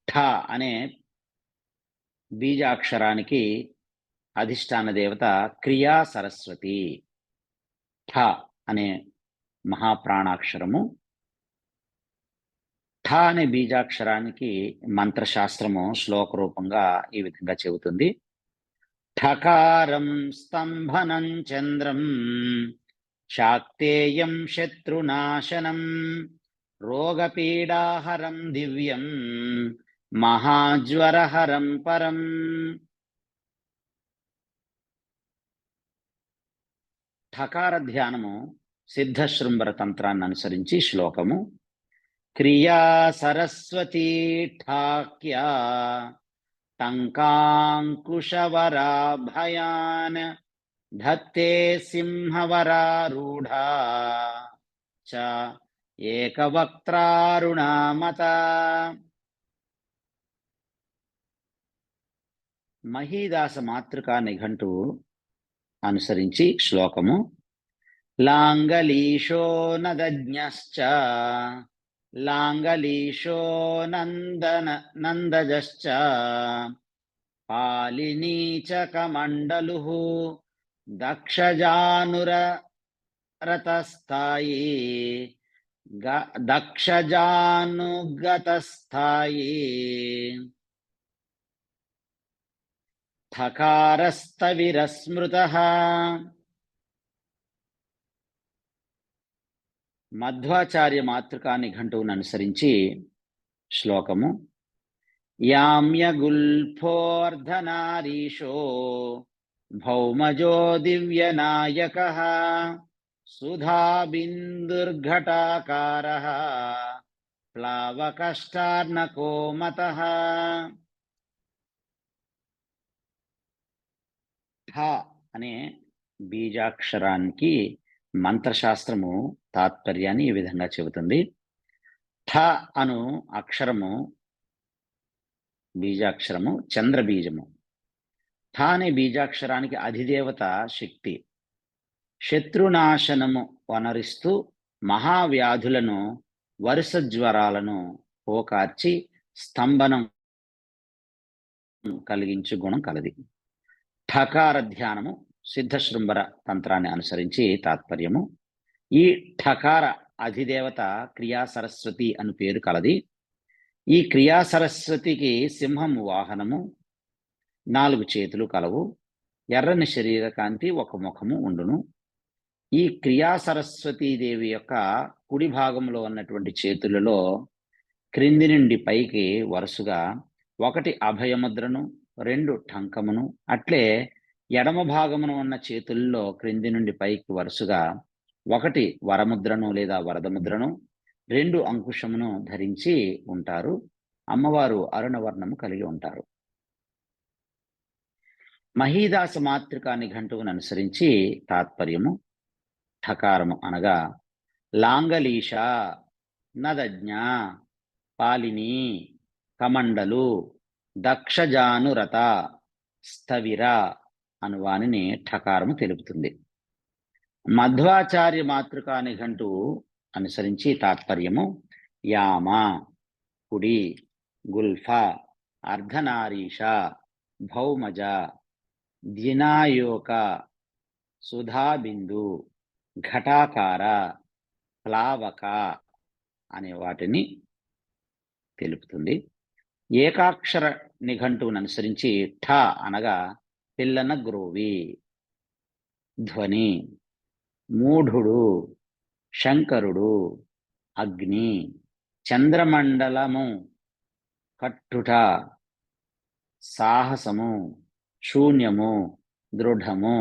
ఠ అనే బీజాక్షరానికి అధిష్టాన దేవత క్రియా సరస్వతి. ఠ అనే మహాప్రాణాక్షరము, ఠ అనే బీజాక్షరానికి మంత్రశాస్త్రము శ్లోక రూపంగా ఈ విధంగా చెబుతుంది. ఠకారం స్తంభనం చంద్రం శాక్తేయం శత్రునాశనం రోగపీడాహరం దివ్యం మహాజ్వరహరం పరం. ఠకార ధ్యానము సిద్ధశృంభర తంత్రాన్ని అనుసరించి శ్లోకము. క్రియా సరస్వతీ ఠాక్యా టంకాంకుశవరాభయాన్ ధత్తే సింహవరారూఢా చ ఏకవక్త్రారుణామత. మహీదాస మాతృకా నిఘంటు అనుసరించి శ్లోకము. లాంగలీషో నదజ్ఞశ్చ లాంగలీషో నందజశ్చ పాలినీ చ కమండలుః దక్షజానురతస్థాయి దక్షజానుగతస్థాయి ఠకారస్తవిరస్మృతః. మధ్వాచార్య మాతృకా నిఘంటువును అనుసరించి శ్లోకము. యామ్యగుల్ఫోర్ధనారీషో భౌమజో దివ్యనాయకః సుధాబిందుర్ఘటాకారః ప్లావకష్టార్ణకోమతః. ఠ అనే బీజాక్షరానికి మంత్రశాస్త్రము తాత్పర్యాన్ని ఈ విధంగా చెబుతుంది. ఠ అను అక్షరము బీజాక్షరము చంద్రబీజము. ఠ అనే బీజాక్షరానికి అధిదేవత శక్తి. శత్రునాశనము వనరిస్తూ మహావ్యాధులను వరుస జ్వరాలను పోకార్చి స్తంభనం కలిగించు గుణం కలది. ఠకార ధ్యానము సిద్ధశృంభర తంత్రాన్ని అనుసరించి తాత్పర్యము. ఈ ఠకార అధిదేవత క్రియా సరస్వతి అని పేరు కలది. ఈ క్రియా సరస్వతికి సింహం వాహనము, 4 చేతులు కలవు, ఎర్రని శరీర కాంతి, ఒక ముఖము ఉండును. ఈ క్రియా సరస్వతీదేవి యొక్క కుడి భాగంలో ఉన్నటువంటి చేతులలో క్రింది నుండి పైకి వరుసగా 1 అభయముద్రను, 2 టంకమును, అట్లే ఎడమ భాగమున ఉన్న చేతుల్లో క్రింది నుండి పైకి వరుసగా 1 వరముద్రను లేదా వరదముద్రను, 2 అంకుశమును ధరించి ఉంటారు. అమ్మవారు అరుణవర్ణము కలిగి ఉంటారు. మహీదాస మాతృకా నిఘంటువును అనుసరించి తాత్పర్యము. ఠకారము అనగా లాంగలీష, నదజ్ఞ, పాలిని, కమండలు, దక్షజానురత, స్థవిర అను వానిని ఠకారము తెలుపుతుంది. మధ్వాచార్య మాతృకా నిఘంటువు అనుసరించి తాత్పర్యము. యామ కుడి, గుల్ఫ అర్ధనారీష, భౌమజ, ద్వినాయోక, సుధాబిందు, ఘటాకార, ప్లావక అనే వాటిని తెలుపుతుంది. ఏకాక్షర నిఘంటువును అనుసరించి ఠ అనగా పిల్లన గ్రోవి, ధ్వని, మూఢుడు, శంకరుడు, అగ్ని, చంద్రమండలము, కట్టుట, సాహసము, శూన్యము, దృఢము,